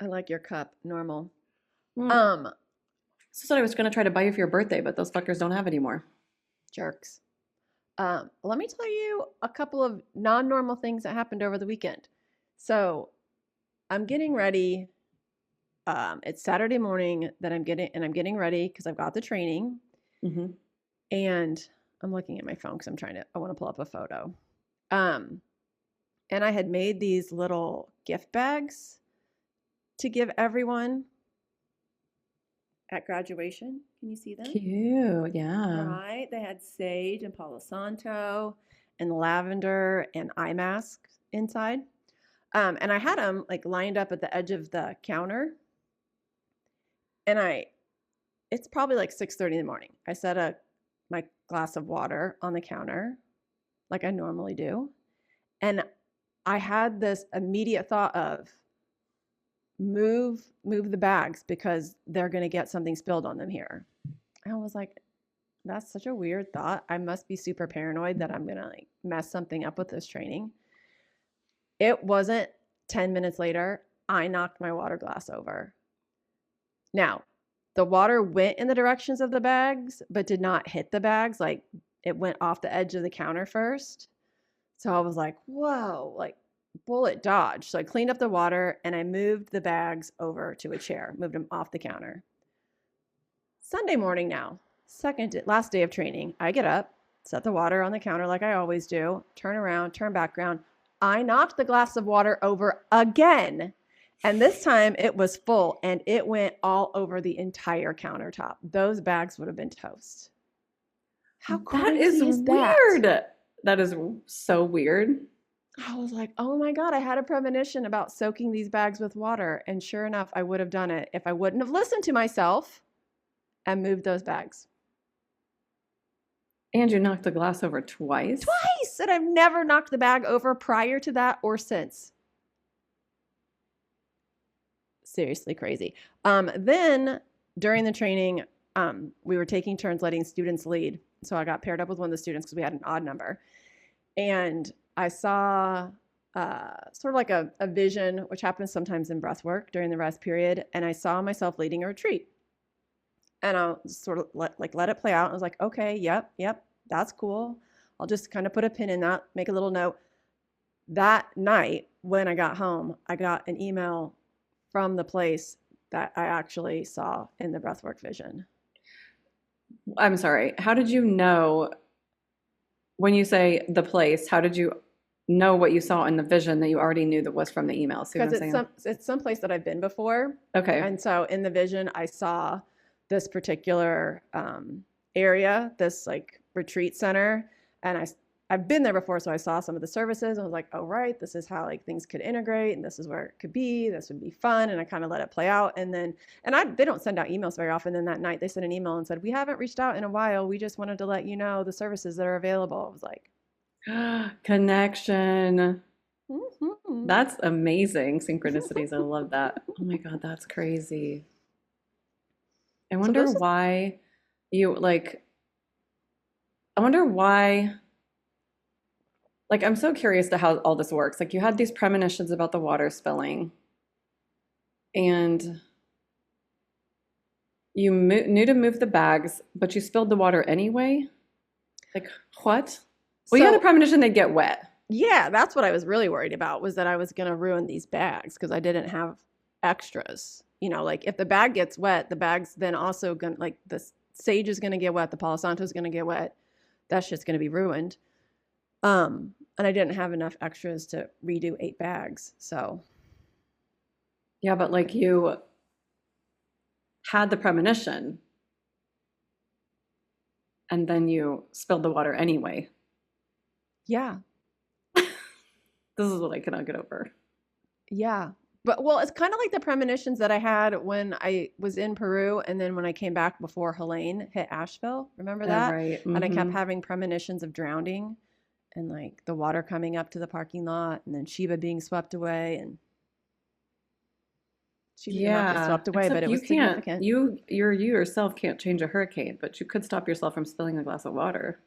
I like your cup. Normal. Mm. Um, This is what I was going to try to buy you for your birthday, but those fuckers don't have anymore. Jerks. Let me tell you a couple of non-normal things that happened over the weekend. So I'm getting ready. It's Saturday morning that I'm getting ready because I've got the training, Hmm. and I'm looking at my phone because I want to pull up a photo. Um, and I had made these little gift bags to give everyone at graduation. Can you see them? Cute. Yeah. Right. They had sage and Palo Santo and lavender and eye masks inside. And I had them like lined up at the edge of the counter. And it's probably like 6:30 in the morning. I set my glass of water on the counter like I normally do. And I had this immediate thought of move the bags because they're going to get something spilled on them here. I was like, that's such a weird thought. I must be super paranoid that I'm going to like mess something up with this training. It wasn't 10 minutes later, I knocked my water glass over. Now, the water went in the directions of the bags, but did not hit the bags. Like it went off the edge of the counter first. So I was like, whoa, like bullet dodge. So I cleaned up the water and I moved the bags over to a chair, moved them off the counter. Sunday morning now, last day of training, I get up, set the water on the counter like I always do, turn around, turn back around. I knocked the glass of water over again. And this time it was full and it went all over the entire countertop. Those bags would have been toast. How That is crazy is that? weird. That is so weird. I was like, oh my God, I had a premonition about soaking these bags with water. And sure enough, I would have done it if I wouldn't have listened to myself and moved those bags. And you knocked the glass over twice? Twice! And I've never knocked the bag over prior to that or since. Seriously crazy. Then during the training, we were taking turns letting students lead. So I got paired up with one of the students because we had an odd number. And I saw sort of like a vision, which happens sometimes in breath work during the rest period. And I saw myself leading a retreat. And I'll sort of let it play out. I was like, okay, yep, that's cool. I'll just kind of put a pin in that, make a little note. That night when I got home, I got an email from the place that I actually saw in the breathwork vision. I'm sorry. How did you know when you say the place? How did you know what you saw in the vision that you already knew that was from the email? See what Because I'm saying? it's some place that I've been before. Okay. And so in the vision, I saw this particular area, this like retreat center. And I've been there before, so I saw some of the services. I was like, oh, right, this is how like things could integrate, and this is where it could be. This would be fun, and I kind of let it play out. And then, they don't send out emails very often. Then that night, they sent an email and said, we haven't reached out in a while. We just wanted to let you know the services that are available. I was like, Connection. mm-hmm. That's amazing. Synchronicities. I love that. Oh my God, that's crazy. I So wonder those, why you like, I wonder why, like, I'm so curious to how all this works. Like, you had these premonitions about the water spilling, and you knew to move the bags, but you spilled the water anyway? Like, what? Well, you had a so premonition they'd get wet. yeah, that's what I was really worried about, was that I was going to ruin these bags because I didn't have extras. Like if the bag gets wet, the bag's then also going to, like the sage is going to get wet, the Palo Santo is going to get wet. That shit's going to be ruined. And I didn't have enough extras to redo 8 bags. So Yeah, but like you had the premonition and then you spilled the water anyway. yeah, This is what I cannot get over. yeah. But well, it's kind of like the premonitions that I had when I was in Peru and then when I came back before Helene hit Asheville. Remember Oh, that? right. And I kept Mm-hmm. having premonitions of drowning and like the water coming up to the parking lot and then Sheba being swept away, and she did not get Yeah, swept away, but except it you was can't, significant. you yourself can't change a hurricane, but you could stop yourself from spilling a glass of water.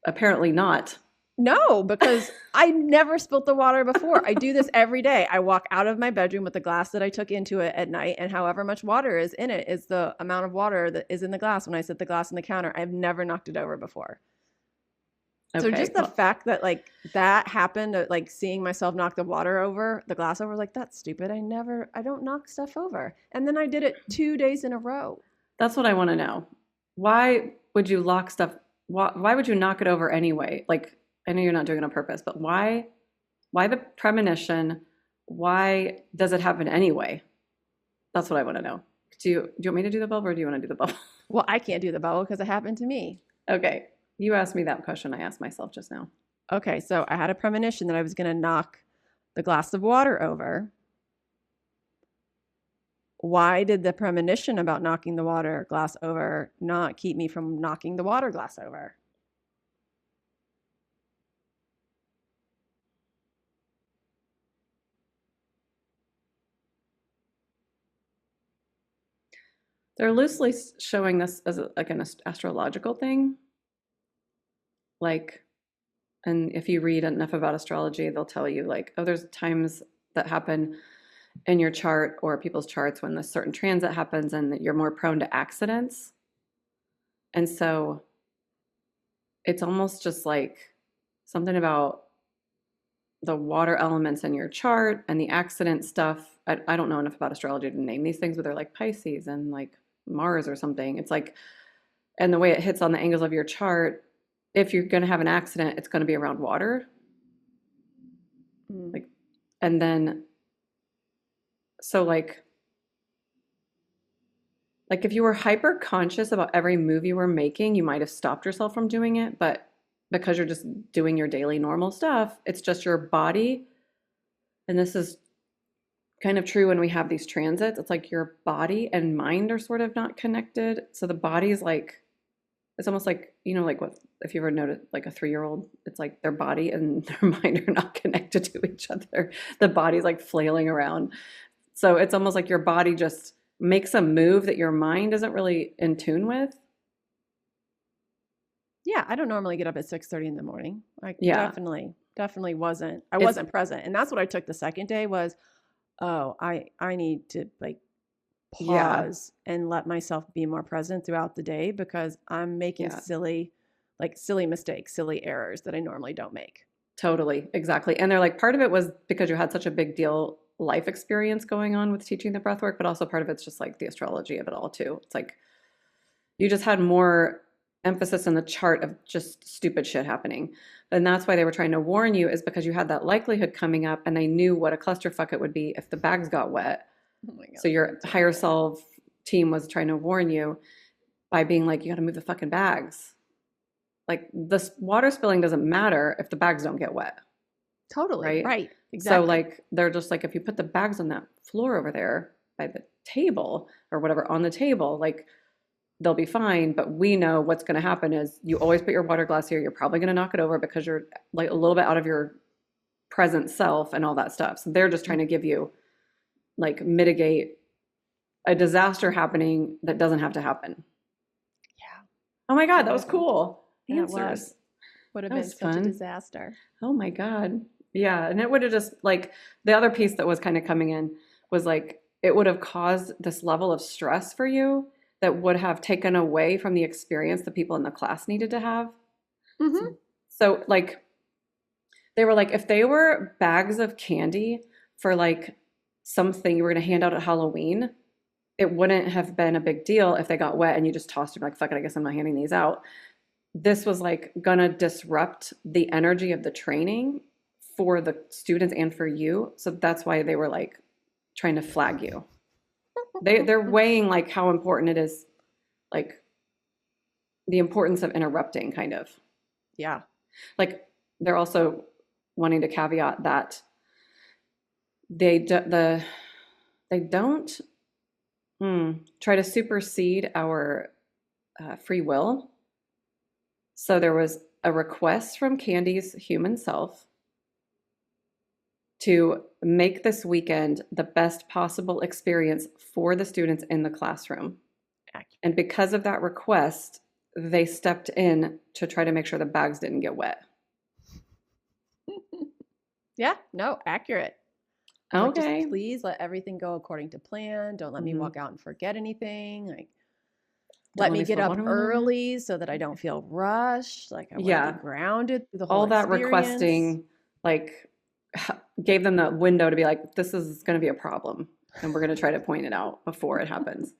Apparently not. No, because I never spilt the water before. I do this every day. I walk out of my bedroom with the glass that I took into it at night, and however much water is in it is the amount of water that is in the glass when I set the glass on the counter. I've never knocked it over before. So Okay. just the fact that like that happened, like seeing myself knock the water over, the glass over, like that's stupid. I don't knock stuff over. And then I did it 2 days in a row. That's what I want to know. Why would you lock stuff? Why would you knock it over anyway? Like, I know you're not doing it on purpose, but why? Why the premonition? Why does it happen anyway? That's what I want to know. Do you want me to do the bubble or do you want to do the bubble? Well, I can't do the bubble because it happened to me. Okay. You asked me that question. I asked myself just now. Okay, so I had a premonition that I was going to knock the glass of water over. Why did the premonition about knocking the water glass over not keep me from knocking the water glass over? They're loosely showing this as like an astrological thing. Like, and if you read enough about astrology, they'll tell you like, oh, there's times that happen in your chart or people's charts when this certain transit happens and that you're more prone to accidents. And so it's almost just like something about the water elements in your chart and the accident stuff. I don't know enough about astrology to name these things, but they're like Pisces and like Mars or something. It's like, and the way it hits on the angles of your chart, if you're going to have an accident, it's going to be around water. Like, and then, so like if you were hyper conscious about every move you were making, you might have stopped yourself from doing it. But because you're just doing your daily normal stuff, it's just your body. And this is kind of true when we have these transits. It's like your body and mind are sort of not connected. So the body's like, it's almost like, you know, like what, if you ever noticed like a 3-year-old, it's like their body and their mind are not connected to each other. The body's like flailing around. So it's almost like your body just makes a move that your mind isn't really in tune with. Yeah, I don't normally get up at 6:30 in the morning. I Yeah. definitely wasn't. I wasn't present. And that's what I took the second day was, oh, I need to like Yeah. pause and let myself be more present throughout the day because I'm making Yeah. silly mistakes, silly errors that I normally don't make. Totally. Exactly. And they're like, part of it was because you had such a big deal life experience going on with teaching the breath work, but also part of it's just like the astrology of it all too. It's like you just had more emphasis on the chart of just stupid shit happening. And that's why they were trying to warn you, is because you had that likelihood coming up and they knew what a clusterfuck it would be if the bags got wet. Oh my God, So your higher self team was trying to warn you by being like, you got to move the fucking bags. Like this water spilling doesn't matter if the bags don't get wet. totally. Right? Right. Exactly. So like they're just like, if you put the bags on that floor over there by the table or whatever on the table, like they'll be fine. But we know what's going to happen is you always put your water glass here. You're probably going to knock it over because you're like a little bit out of your present self and all that stuff. So they're just trying to give you like mitigate a disaster happening that doesn't have to happen. Yeah. Oh my God, that was cool. Yeah, Answers. Would have That been was such fun. a disaster. Oh my God. Yeah. And it would have just like the other piece that was kind of coming in was like it would have caused this level of stress for you that would have taken away from the experience the people in the class needed to have. Mm-hmm. So like they were like, if they were bags of candy for like something you were going to hand out at Halloween, it wouldn't have been a big deal if they got wet and you just tossed them like, fuck it, I guess I'm not handing these out. This was like gonna disrupt the energy of the training for the students and for you. So that's why they were like trying to flag you. They're weighing like how important it is, like the importance of interrupting kind of. Yeah. Like they're also wanting to caveat that they don't try to supersede our free will. So there was a request from Candy's human self to make this weekend the best possible experience for the students in the classroom. And because of that request, they stepped in to try to make sure the bags didn't get wet. Yeah, no, accurate. I was like, just Okay. please let everything go according to plan. Don't let me Hmm. walk out and forget anything. Like, Don't let let me me get spill up water on the. early so that I don't feel rushed. Like, I want to be Yeah. grounded through the whole All that experience. requesting, like, gave them the window to be like, this is going to be a problem. And we're going to try to point it out before it happens.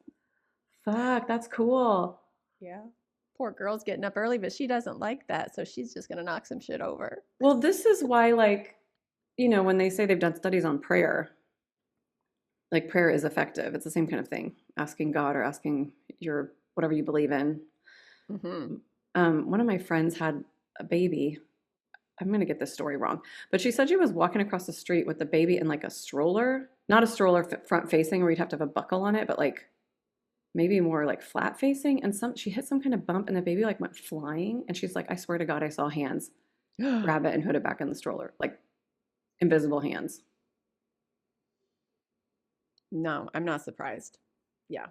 Fuck, that's cool. Yeah. Poor girl's getting up early, but she doesn't like that. So she's just going to knock some shit over. Well, this is why, like, when they say they've done studies on prayer, like prayer is effective. It's the same kind of thing. Asking God or asking your whatever you believe in. Mm-hmm. One of my friends had a baby. I'm gonna get this story wrong, but she said she was walking across the street with the baby in like a stroller, not a stroller front facing where you'd have to have a buckle on it, but like maybe more like flat facing. And she hit some kind of bump, and the baby like went flying. And she's like, "I swear to God, I saw hands grab it and put it back in the stroller, like invisible hands." No, I'm not surprised. Yeah.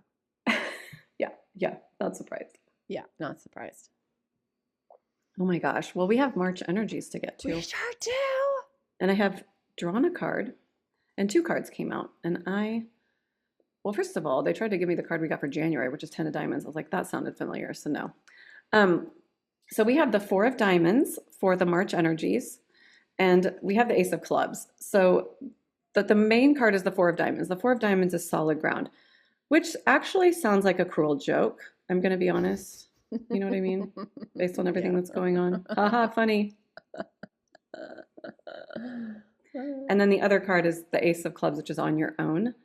Yeah, yeah, not surprised. Yeah, not surprised. Oh my gosh. Well, we have March energies to get We to. sure do. And I have drawn a card, and two cards came out. Well, first of all, they tried to give me the card we got for January, which is 10 of diamonds. I was like, that sounded familiar. So no. Um, so we have the 4 of diamonds for the March energies, and we have the Ace of clubs. So the main card is the 4 of diamonds. The 4 of diamonds is solid ground, which actually sounds like a cruel joke. I'm going to be honest. You know what I mean? Based on everything Yeah. that's going on. Haha, funny. And then the other card is the Ace of clubs, which is on your own.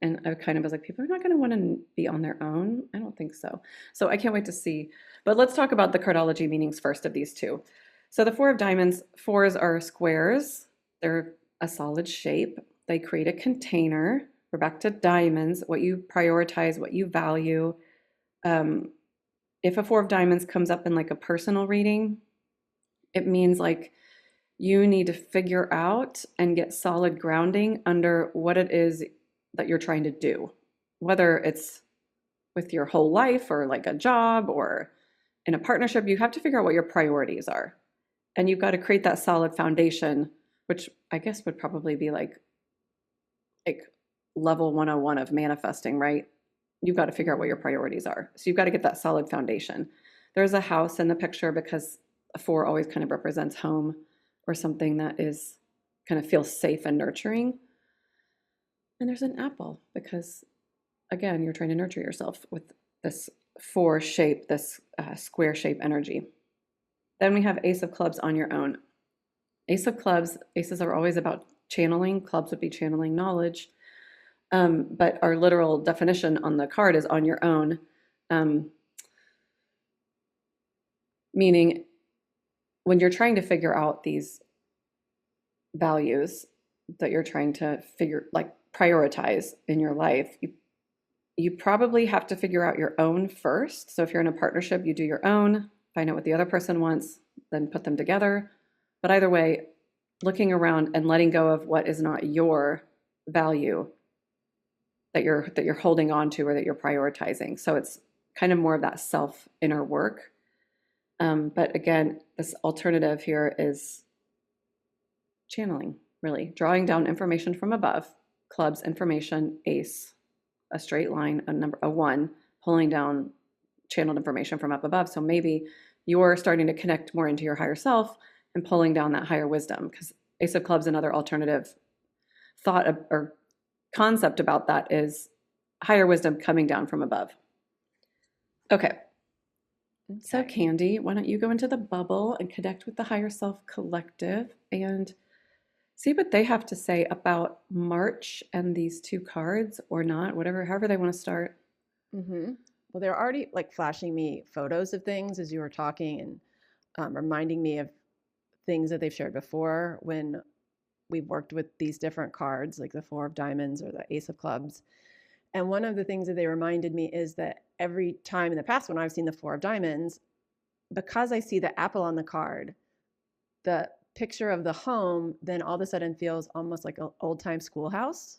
And I kind of was like, people are not going to want to be on their own. I don't think so. So I can't wait to see. But let's talk about the cardology meanings first of these two. So the 4 of diamonds, fours are squares. They're a solid shape. They create a container. We're back to diamonds, what you prioritize, what you value. Um, if a 4 of diamonds comes up in like a personal reading, it means like you need to figure out and get solid grounding under what it is that you're trying to do, whether it's with your whole life or like a job or in a partnership. You have to figure out what your priorities are, and you've got to create that solid foundation, which I guess would probably be like level 101 of manifesting, right? You've got to figure out what your priorities are, so you've got to get that solid foundation. There's a house in the picture because a 4 always kind of represents home or something that is kind of feels safe and nurturing. And there's an apple because, again, you're trying to nurture yourself with this 4 shape, this square shape energy. Then we have Ace of clubs on your own. Ace of clubs, aces are always about channeling. Clubs would be channeling knowledge. But our literal definition on the card is on your own, meaning when you're trying to figure out these values that you're trying to prioritize in your life, you probably have to figure out your own first. So if you're in a partnership, you do your own, find out what the other person wants, then put them together. But either way, looking around and letting go of what is not your value that you're holding on to or that you're prioritizing. So it's kind of more of that self inner work. But again, this alternative here is channeling, really drawing down information from above. Clubs, information, ace, a straight line, a 1, pulling down channeled information from up above. So maybe you're starting to connect more into your higher self and pulling down that higher wisdom, because Ace of Clubs, another alternative thought or concept about that is higher wisdom coming down from above. Okay. So Candy, why don't you go into the bubble and connect with the higher self collective and see what they have to say about March and these two cards, or not, however they want to start. Mm-hmm. Well, they're already like flashing me photos of things as you were talking and reminding me of things that they've shared before when we've worked with these different cards, like the 4 of diamonds or the Ace of clubs. And one of the things that they reminded me is that every time in the past when I've seen the 4 of diamonds, because I see the apple on the card, the picture of the home then all of a sudden feels almost like an old time schoolhouse.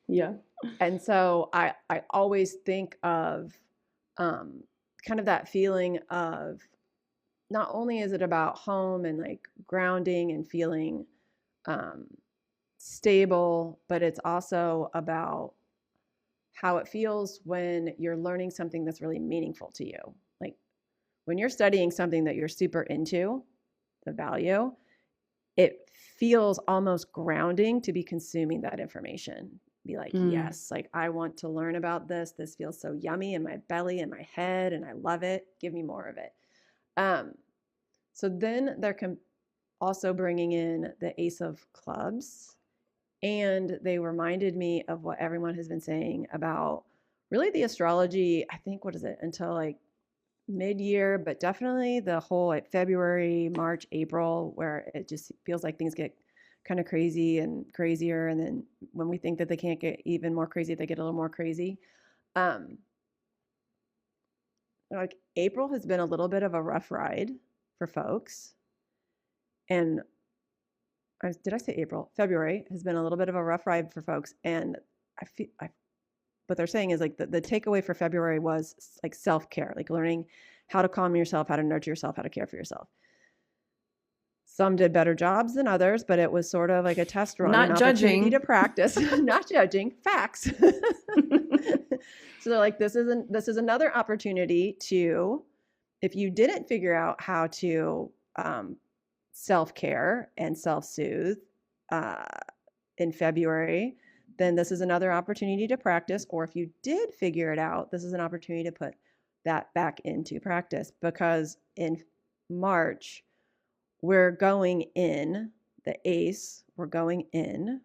Yeah. And so I always think of kind of that feeling of not only is it about home and like grounding and feeling stable, but it's also about how it feels when you're learning something that's really meaningful to you. Like when you're studying something that you're super into, the value, it feels almost grounding to be consuming that information. Be like, yes, like I want to learn about this. This feels so yummy in my belly and my head, and I love it. Give me more of it. So then they're also bringing in the Ace of Clubs, and they reminded me of what everyone has been saying about really the astrology. I think, what is it, until like mid-year, but definitely the whole like February, March, April, where it just feels like things get kind of crazy and crazier. And then when we think that they can't get even more crazy, they get a little more crazy. Like April has been a little bit of a rough ride for folks. And did I say April? February has been a little bit of a rough ride for folks. And what they're saying is like the takeaway for February was like self-care, like learning how to calm yourself, how to nurture yourself, how to care for yourself. Some did better jobs than others, but it was sort of like a test run, Not an judging. opportunity to practice, not judging, facts. So they're like, this is another opportunity to, if you didn't figure out how to self-care and self-soothe in February, then this is another opportunity to practice. Or if you did figure it out, this is an opportunity to put that back into practice, because in March, we're going in the ace, we're going in,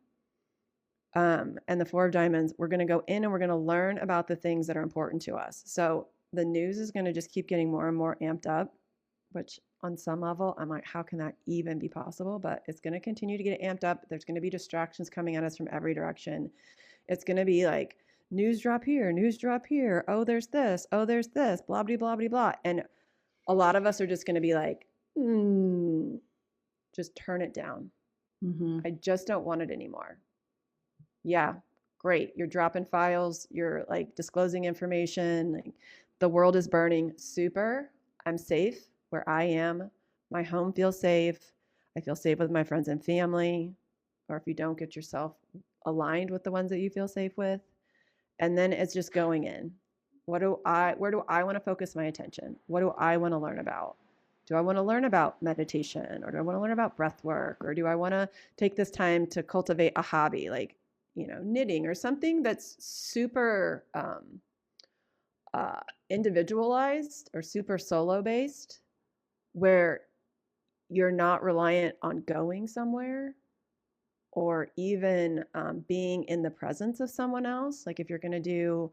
and the 4 of diamonds, we're going to go in and we're going to learn about the things that are important to us. So the news is going to just keep getting more and more amped up, which on some level, I'm like, how can that even be possible? But it's going to continue to get amped up. There's going to be distractions coming at us from every direction. It's going to be like news drop here, news drop here. Oh, there's this. Oh, there's this. Blah, blah, blah, blah, blah. And a lot of us are just going to be like, just turn it down. I just don't want it anymore. Yeah, great. You're dropping files. You're like disclosing information. Like, the world is burning. Super. I'm safe where I am. My home feels safe. I feel safe with my friends and family. Or if you don't, get yourself aligned with the ones that you feel safe with. And then it's just going in. Where do I want to focus my attention? What do I want to learn about? Do I want to learn about meditation, or do I want to learn about breath work, or do I want to take this time to cultivate a hobby like, knitting or something that's super individualized or super solo based, where you're not reliant on going somewhere or even being in the presence of someone else. Like if you're going to do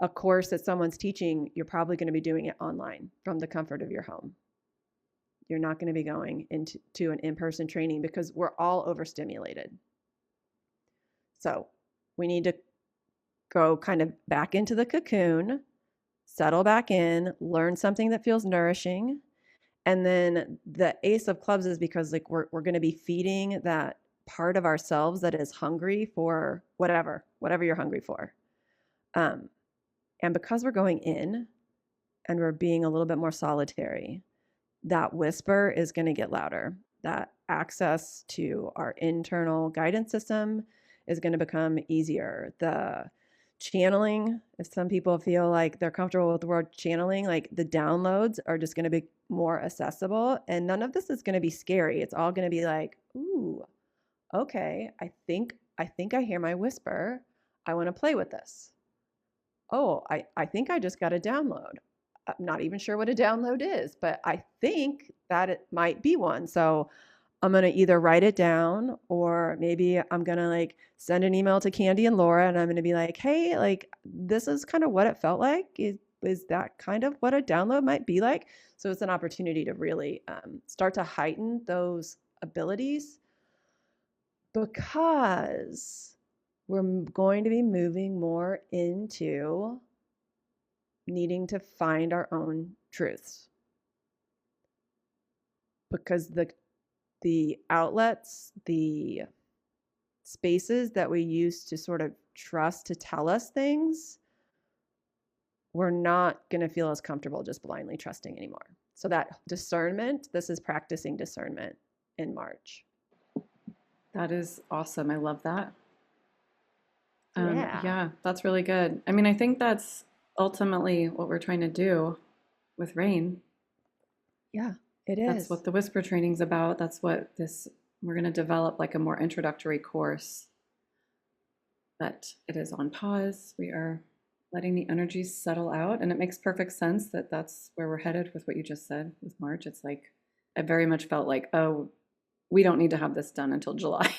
a course that someone's teaching, you're probably going to be doing it online from the comfort of your home. You're not going to be going into an in-person training because we're all overstimulated. So we need to go kind of back into the cocoon, settle back in, learn something that feels nourishing. And then the Ace of Clubs is because like we're going to be feeding that part of ourselves that is hungry for whatever you're hungry for. And because we're going in and we're being a little bit more solitary, that whisper is going to get louder. That access to our internal guidance system is going to become easier. The channeling, if some people feel like they're comfortable with the word channeling, like the downloads are just going to be more accessible, and none of this is going to be scary. It's all going to be like, ooh, okay, I think I hear my whisper. I want to play with this. Oh, I think I just got a download. I'm not even sure what a download is, but I think that it might be one. So I'm going to either write it down, or maybe I'm going to like send an email to Candy and Laura, and I'm going to be like, hey, like this is kind of what it felt like. Is that kind of what a download might be like? So it's an opportunity to really start to heighten those abilities, because we're going to be moving more into needing to find our own truths, because the outlets, the spaces that we used to sort of trust to tell us things, we're not going to feel as comfortable just blindly trusting anymore. So that discernment, this is practicing discernment in March. That is awesome. I love that. Yeah. Yeah, that's really good. I mean, I think that's ultimately what we're trying to do with Rain. Yeah, it That's is. what the whisper training's about. That's what this, we're going to develop like a more introductory course, but it is on pause. We are letting the energies settle out, and it makes perfect sense that that's where we're headed with what you just said with March. It's like, I very much felt like, oh, we don't need to have this done until July.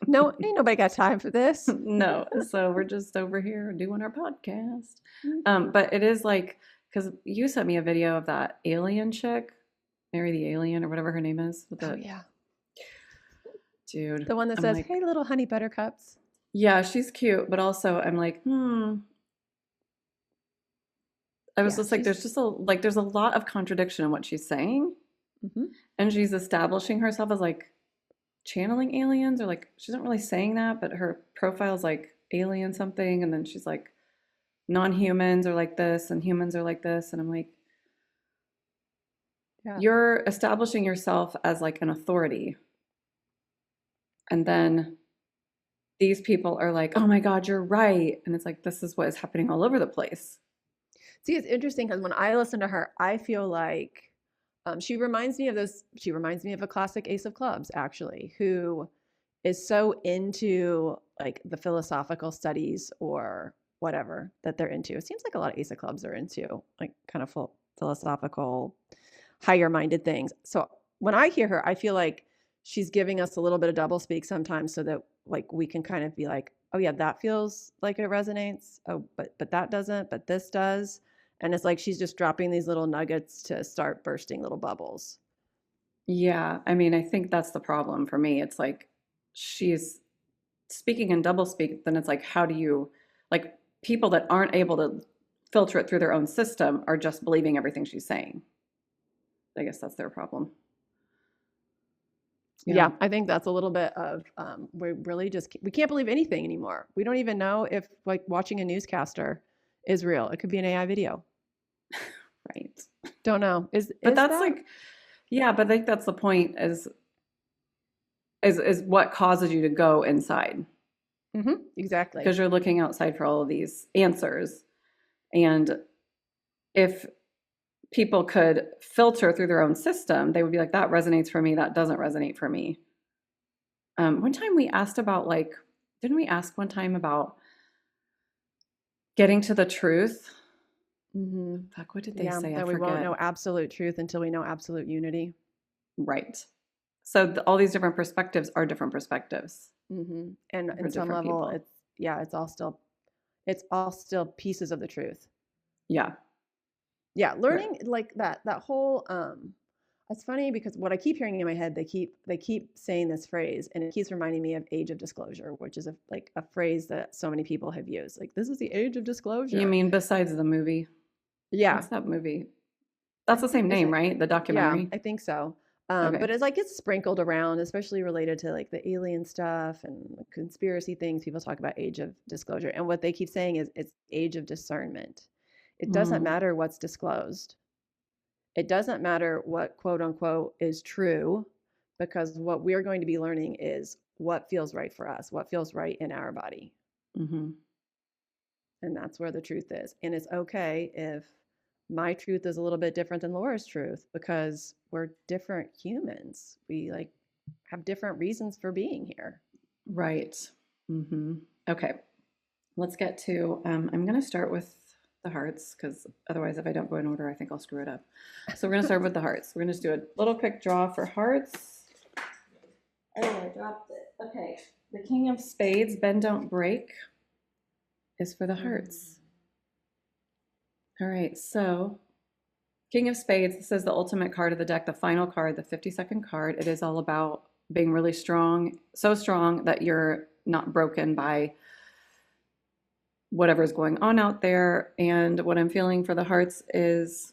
No, ain't nobody got time for this. No, so we're just over here doing our podcast. Mhm. But it is like, because you sent me a video of that alien chick, Mary the Alien or whatever her name is, with Oh the yeah. dude. The one that I'm says, like, "Hey, little honey buttercups." yeah, she's cute, but also I'm like, I was Yeah, just like, she's there's just a like, there's a lot of contradiction in what she's saying, mhm. and she's establishing herself as like channeling aliens, or like she's not really saying that, but her profile's like alien something, and then she's like non-humans are like this and humans are like this, and I'm like, Yeah. you're establishing yourself as like an authority, and then these people are like, oh my god, you're right, and it's like, this is what is happening all over the place. See, it's interesting because when I listen to her, I feel like she reminds me of those. She reminds me of a classic Ace of Clubs, actually, who is so into like the philosophical studies or whatever that they're into. It seems like a lot of Ace of Clubs are into like kind of full philosophical, higher minded things. So when I hear her, I feel like she's giving us a little bit of double speak sometimes so that like we can kind of be like, oh yeah, that feels like it resonates. Oh, but that doesn't, but this does. And it's like she's just dropping these little nuggets to start bursting little bubbles. Yeah, I mean, I think that's the problem for me. It's like she's speaking in double speak, then it's like, how do you, like, people that aren't able to filter it through their own system are just believing everything she's saying. I guess that's their problem. Yeah. Yeah, I think that's a little bit of we really just we can't believe anything anymore. We don't even know if like watching a newscaster is real. It could be an AI video. Right. Don't know. But Is that's that? like, yeah, but I think that's the point, is what causes you to go inside, Exactly. because you're looking outside for all of these answers. And if people could filter through their own system, they would be like, that resonates for me, that doesn't resonate for me. One time we asked about like, didn't we ask one time about getting to the truth? Fuck, what did they Yeah, say? I that we won't forget. know absolute truth until we know absolute unity. Right. So all these different perspectives are different perspectives And for in some different level, people. it's all still pieces of the truth. Yeah. Yeah, Right. learning like that whole it's funny because what I keep hearing in my head, they keep saying this phrase and it keeps reminding me of age of disclosure, which is a phrase that so many people have used. Like this is the age of You disclosure. mean besides the movie? Yeah. What's that movie? I That's the think same is name, it right? The yeah, documentary. I think so. Okay. But it's like it's sprinkled around, especially related to like the alien stuff and conspiracy things. People talk about age of disclosure. And what they keep saying is it's age of discernment. It doesn't Mm, matter what's disclosed. It doesn't matter what quote unquote is true, because what we're going to be learning is what feels right for us, what feels right in our body. mm-hmm. And that's where the truth is. And it's okay if my truth is a little bit different than Laura's truth because we're different humans. We like have different reasons for being here. Right. Mm-hmm. Okay. Let's get to, I'm going to start with the hearts, because otherwise, if I don't go in order, I think I'll screw it up. So we're going to start with the hearts. We're going to just do a little quick draw for hearts. Oh, I dropped it. Okay. The King of Spades, Bend Don't Break, is for the hearts. All right. So King of Spades, this is the ultimate card of the deck, the final card, the 52nd card. It is all about being really strong, so strong that you're not broken by whatever's going on out there. And what I'm feeling for the hearts is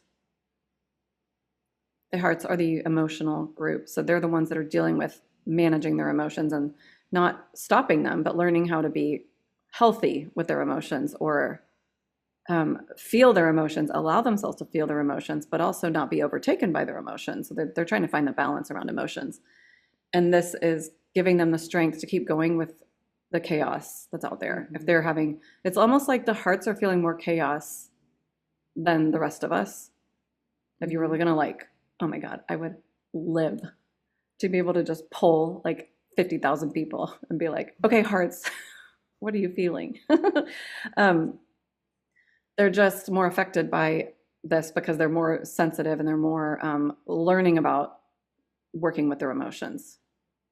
the hearts are the emotional group. So they're the ones that are dealing with managing their emotions and not stopping them, but learning how to be healthy with their emotions, or feel their emotions, allow themselves to feel their emotions, but also not be overtaken by their emotions. So they're trying to find the balance around emotions. And this is giving them the strength to keep going with the chaos that's out there. If they're having, it's almost like the hearts are feeling more chaos than the rest of us. If you're really gonna like, oh my God, I would live to be able to just poll like 50,000 people and be like, okay, hearts, what are you feeling? They're just more affected by this because they're more sensitive and they're more learning about working with their emotions.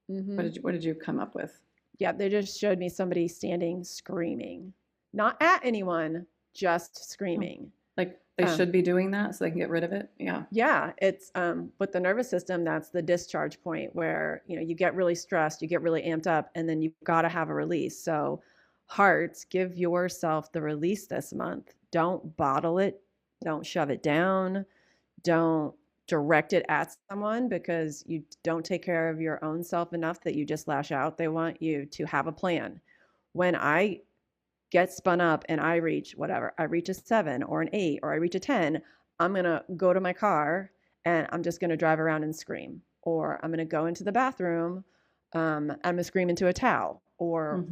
What did you come up with? Yeah, they just showed me somebody standing screaming, not at anyone, just screaming. Like they should be doing that so they can get rid of it. Yeah. Yeah, it's with the nervous system, that's the discharge point where, you know, you get really stressed, you get really amped up, and then you've got to have a release. So hearts, give yourself the release this month. Don't bottle it, don't shove it down, don't direct it at someone because you don't take care of your own self enough that you just lash out. They want you to have a plan. When I get spun up and I reach whatever, I reach a 7 or an 8 or I reach a 10, I'm going to go to my car and I'm just going to drive around and scream. Or I'm going to go into the bathroom, I'm going to scream into a towel or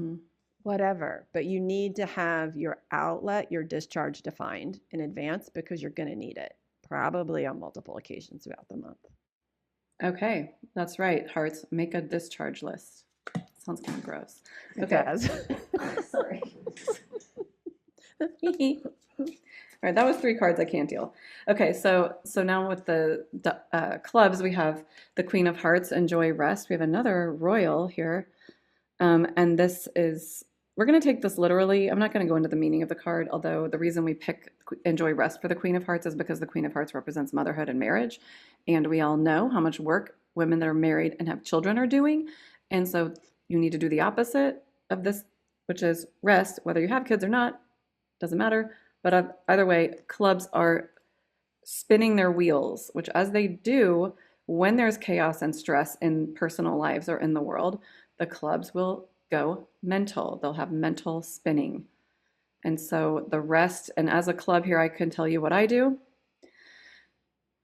whatever. But you need to have your outlet, your discharge defined in advance because you're going to need it, probably on multiple occasions throughout the month. Okay, that's right. Hearts, make a discharge list. Sounds kind of gross. It does. Sorry. All right, that was 3 cards I can't deal. Okay, so now with the clubs, we have the Queen of Hearts, enjoy rest. We have another royal here, and this is, we're going to take this literally. I'm not going to go into the meaning of the card, although the reason we pick enjoy rest for the Queen of Hearts is because the Queen of Hearts represents motherhood and marriage, and we all know how much work women that are married and have children are doing, and so you need to do the opposite of this, which is rest, whether you have kids or not, doesn't matter. But either way, clubs are spinning their wheels, which as they do, when there's chaos and stress in personal lives or in the world, the clubs will go mental. They'll have mental spinning. And so the rest, and as a club here, I can tell you what I do.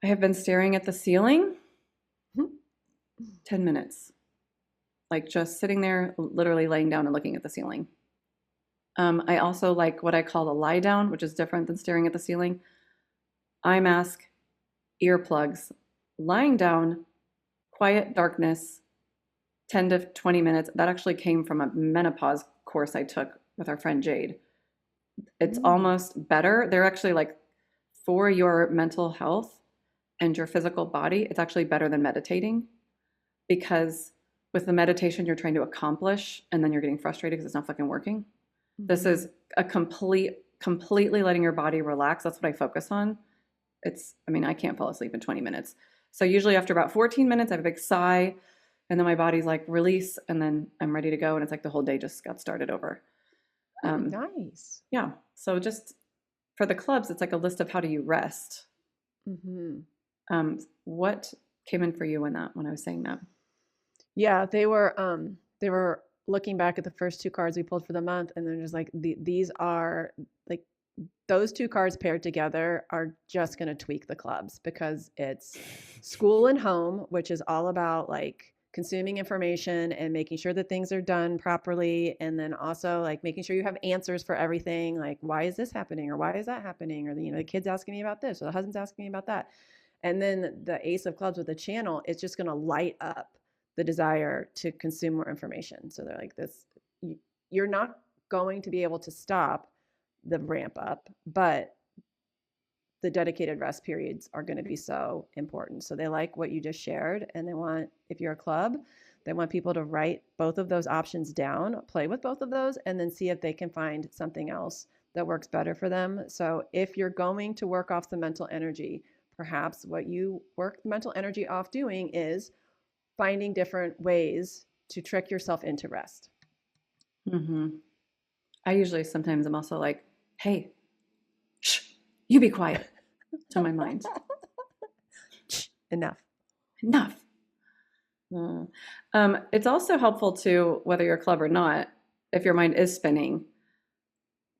I have been staring at the ceiling 10 minutes. Like just sitting there, literally laying down and looking at the ceiling. I also like what I call a lie down, which is different than staring at the ceiling. Eye mask, earplugs, lying down, quiet darkness, 10 to 20 minutes. That actually came from a menopause course I took with our friend Jade. It's almost better. They're actually like for your mental health and your physical body, it's actually better than meditating because with the meditation, you're trying to accomplish and then you're getting frustrated because it's not fucking working. This is a completely letting your body relax. That's what I focus on. I can't fall asleep in 20 minutes. So usually after about 14 minutes, I have a big sigh and then my body's like release and then I'm ready to go. And it's like the whole day just got started over. Nice. Yeah. So just for the clubs, it's like a list of how do you rest. What came in for you when I was saying that? Yeah, they were looking back at the first 2 cards we pulled for the month, and they're just like these are like those 2 cards paired together are just going to tweak the clubs because it's school and home, which is all about like consuming information and making sure that things are done properly, and then also like making sure you have answers for everything, like why is this happening or why is that happening, or the kid's asking me about this or the husband's asking me about that. And then the Ace of Clubs with the channel, it's just going to light up the desire to consume more information. So they're like this, you're not going to be able to stop the ramp up, but the dedicated rest periods are going to be so important. So they like what you just shared, and they want, if you're a club, they want people to write both of those options down, play with both of those, and then see if they can find something else that works better for them. So if you're going to work off the mental energy, perhaps what you work the mental energy off doing is finding different ways to trick yourself into rest. I usually sometimes I'm also like, hey, shh, you be quiet to my mind. Enough. It's also helpful to, whether you're a club or not, if your mind is spinning,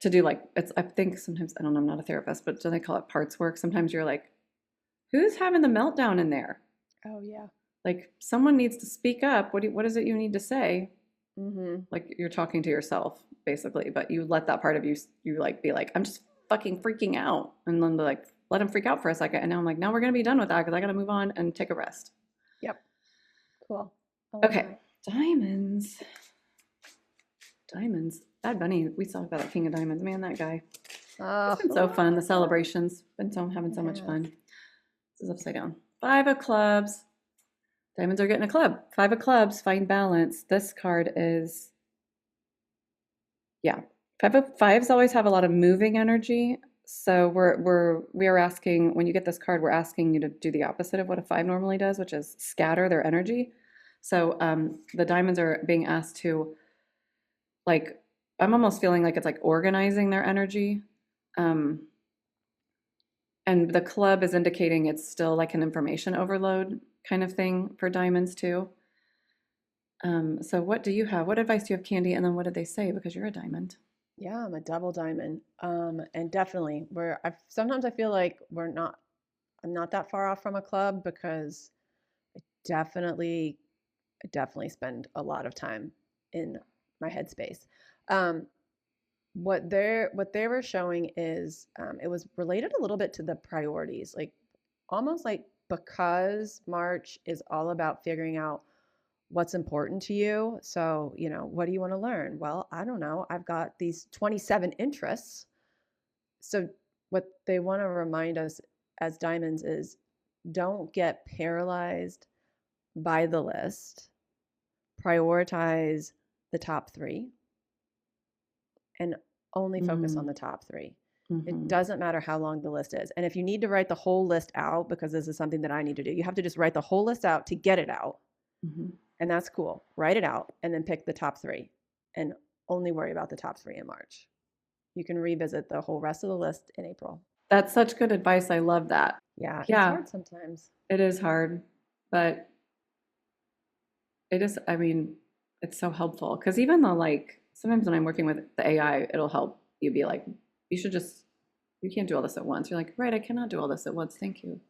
to do like, I think sometimes, I don't know, I'm not a therapist, but do they call it parts work? Sometimes you're like, who's having the meltdown in there? Oh, yeah. Like someone needs to speak up. What is it you need to say? Mm-hmm. Like you're talking to yourself basically, but you let that part of you like be like, I'm just fucking freaking out, and then like let him freak out for a second, and now I'm like, now we're gonna be done with that because I gotta move on and take a rest. Yep. Cool. I like Okay, that. diamonds. Diamonds. Bad Bunny. We saw about that King of Diamonds. Man, that guy. It's been so Oh, fun. The celebrations. Been so having so much yeah. fun. This is upside down. 5 of clubs. Diamonds are getting a club. 5 of clubs. Find balance. This card is, yeah. 5 of fives always have a lot of moving energy. So we are asking, when you get this card, we're asking you to do the opposite of what a 5 normally does, which is scatter their energy. So the diamonds are being asked to, like, I'm almost feeling like it's like organizing their energy. Um, and the club is indicating it's still like an information overload kind of thing for diamonds too. So what do you have? What advice do you have, Candy? And then what did they say? Because you're a diamond. Yeah, I'm a double diamond. And definitely sometimes I feel like I'm not that far off from a club because definitely I definitely spend a lot of time in my headspace. Um, what they were showing is it was related a little bit to the priorities, like almost like because March is all about figuring out what's important to you. So, what do you want to learn? Well, I don't know. I've got these 27 interests. So, what they want to remind us as diamonds is don't get paralyzed by the list, prioritize the top three, and only focus on Mm, the top three. It hmm. doesn't matter how long the list is. And if you need to write the whole list out, because this is something that I need to do, you have to just write the whole list out to get it out. Hmm. And that's cool. Write it out and then pick the top three and only worry about the top three in March. You can revisit the whole rest of the list in April. That's such good advice. I love that. Yeah, it's Yeah, hard sometimes. it is hard, but it is, I mean, it's so helpful because even though, like, sometimes when I'm working with the AI, it'll help you be like, you should just, you can't do all this at once. You're like, right, I cannot do all this at once. Thank you.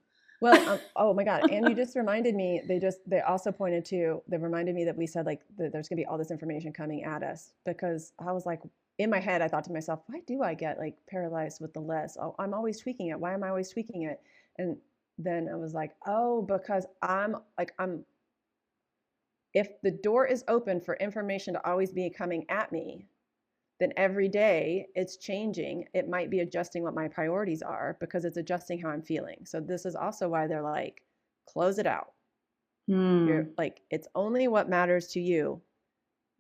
Well, oh my God. And you just reminded me, they also pointed to, they reminded me that we said like there's going to be all this information coming at us because I was like, in my head, I thought to myself, why do I get like paralyzed with the list? Oh, I'm always tweaking it. Why am I always tweaking it? And then I was like, oh, because if the door is open for information to always be coming at me, then every day it's changing. It might be adjusting what my priorities are because it's adjusting how I'm feeling. So this is also why they're like, close it out. You're Hmm. like, it's only what matters to you.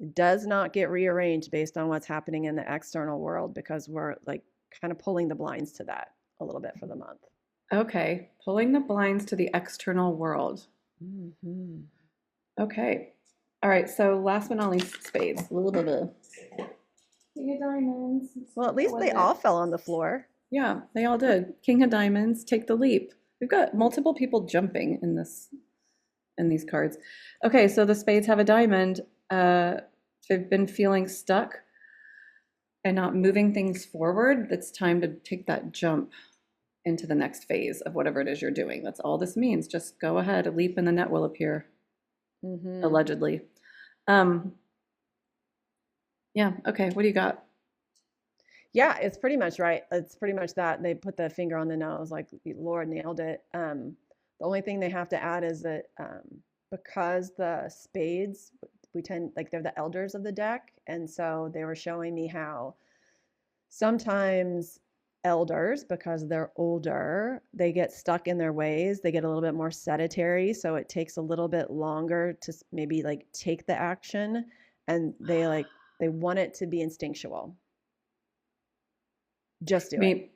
It does not get rearranged based on what's happening in the external world because we're like kind of pulling the blinds to that a little bit for the month. Okay. Pulling the blinds to the external world. Mm-hmm. Okay. All right. So last but not least, spades. King of diamonds. Well, at What least was they it? all fell on the floor. Yeah, they all did. King of diamonds, take the leap. We've got multiple people jumping in these cards. Okay, so the spades have a diamond. They've been feeling stuck and not moving things forward. It's time to take that jump into the next phase of whatever it is you're doing. That's all this means. Just go ahead. A leap and the net will appear, Mm-hmm. allegedly. Um, yeah, okay, what do you got? Yeah, it's pretty much right. It's pretty much that they put the finger on the nose, like Lord nailed it. The only thing they have to add is that because the spades, we tend like they're the elders of the deck, and so they were showing me how sometimes elders, because they're older, they get stuck in their ways. They get a little bit more sedentary, so it takes a little bit longer to maybe like take the action, and they want it to be instinctual. Just do it. Me,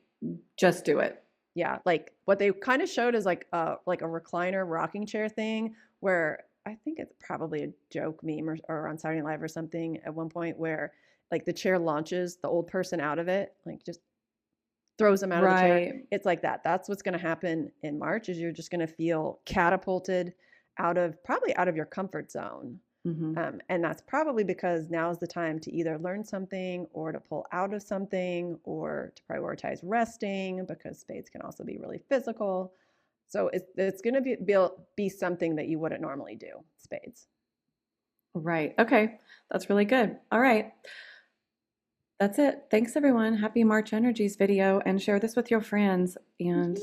just do it. Yeah, like what they kind of showed is like a recliner rocking chair thing where I think it's probably a joke meme or on Saturday Night Live or something at one point where like the chair launches the old person out of it, like just throws them out of the chair. Right. It's like that. That's what's going to happen in March is you're just going to feel catapulted probably out of your comfort zone. Mm-hmm. And that's probably because now is the time to either learn something or to pull out of something or to prioritize resting because spades can also be really physical. So it's going to be something that you wouldn't normally do, spades. Right. Okay. That's really good. All right. That's it. Thanks, everyone. Happy March Energies video, and share this with your friends. And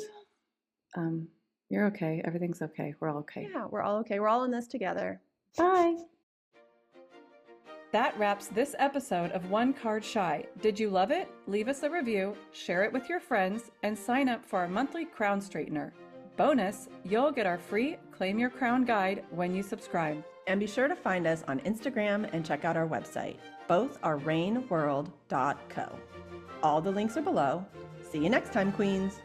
you're okay. Everything's okay. We're all okay. Yeah, we're all okay. We're all in this together. Bye. That wraps this episode of One Card Shy. Did you love it? Leave us a review, share it with your friends, and sign up for our monthly crown straightener. Bonus, you'll get our free Claim Your Crown guide when you subscribe. And be sure to find us on Instagram and check out our website. Both are rainworld.co. All the links are below. See you next time, Queens.